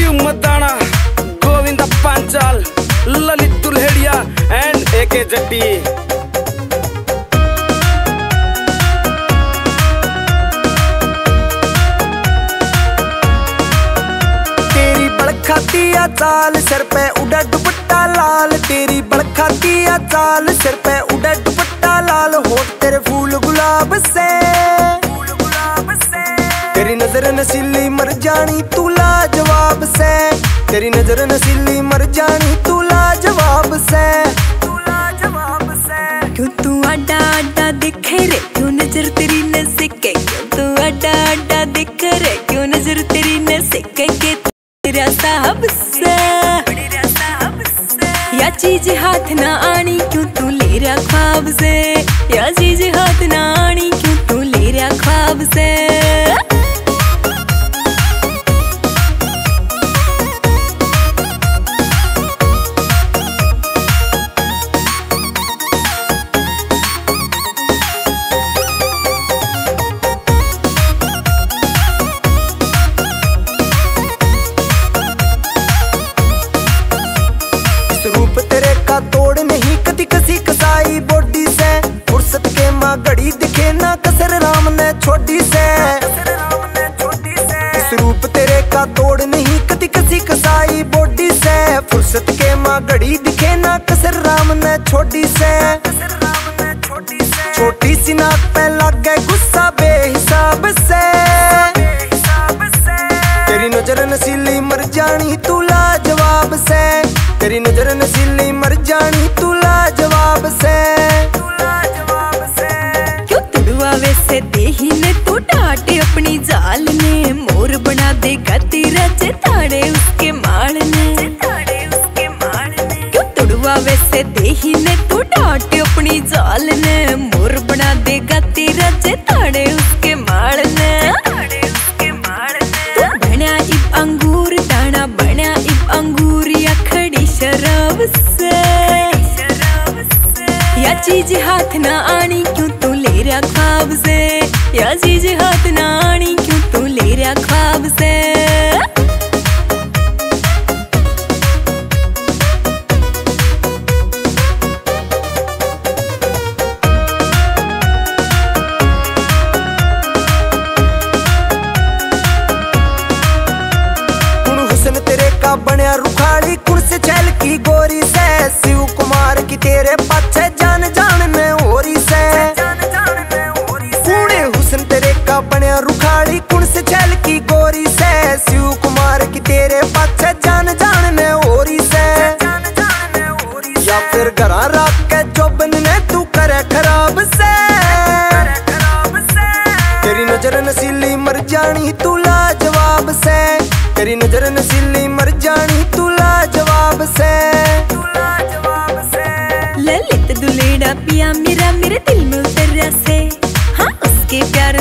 शिव मदाना, Govinda Panchal, Lalit दुल्हेड़िया and एके जट्टी। तेरी बड़खातिया चाल सिर पे उड़ा दुपट्टा लाल, तेरी बड़खातिया चाल सिर पे उड़ा दुपट्टा लाल, होठ तेरे फूल गुलाब से, तेरी नजर नसीली मर जानी तू लाजवाब से, तेरी नजर नसीली मर जानी तू लाजवाब से, क्यों तू आडा आडा दिखे रे, क्यों नजर तेरी न सिके, क्यों तू आडा आडा दिखे रे, क्यों नजर तेरी न सिके के तेरा साहब से, या चीज हाथ ना आनी क्यों तू ले रहा ख्वाब से, या चीज हाथ ना आनी क्यों तू ले रहा ख्वाब से। रूप तेरे का तोड़ नहीं कदी कसी कसाई बॉडी से, फुर्सत के माँ घड़ी दिखे ना कसर राम ने छोटी से, इस रूप तेरे का तोड़ नहीं कदी कसी कसाई बॉडी से, फुर्सत के माँ घड़ी दिखे ना कसर राम ने छोटी से, छोटी सी नाक पे लग गए गुस्सा बेहिसाब से, तेरी नजर नसीली मर जानी तू लाजवाब से, तेरी नजर नसीली मर जानी तू लाजवाब से, क्यों तुड़वा वैसे देही ने तू डांटे अपनी जाल ने, मोर बना देगा तेरा चेताड़े उसके माल ने, क्यों तुड़वा वैसे देही ने तू डांटे अपनी जाल ने, मोर बना देगा तेरा चेताड़े उसके माल ने, बना इब अंगूर दाना, बना इब अंगूर या खड़ी शराब से, या चीज हाथ ना आनी क्यों तू ले रहा ख्वाब से, या चीज हाथ ना आनी क्यों तू ले रहा ख्वाब से। बनया रुखाड़ी कुण से छैल की गोरी से, शिव कुमार की तेरे पाछे जान जान में होरी से, कूड़े हुस्न तेरे का बनया रुखाड़ी कुण से छैल की गोरी से, शिव कुमार की तेरे पाछे जान जान में होरी से, या फिर घरा राख के चौबन ने तू करे खराब से, तेरी नजर नसीली मर जानी तू लाजवाब से, तेरी नजर नसीली मर जानी तू लाजवाब से, ललित दुलेड़ा पिया मेरा मेरे दिल में उतर से, हाँ उसके प्यार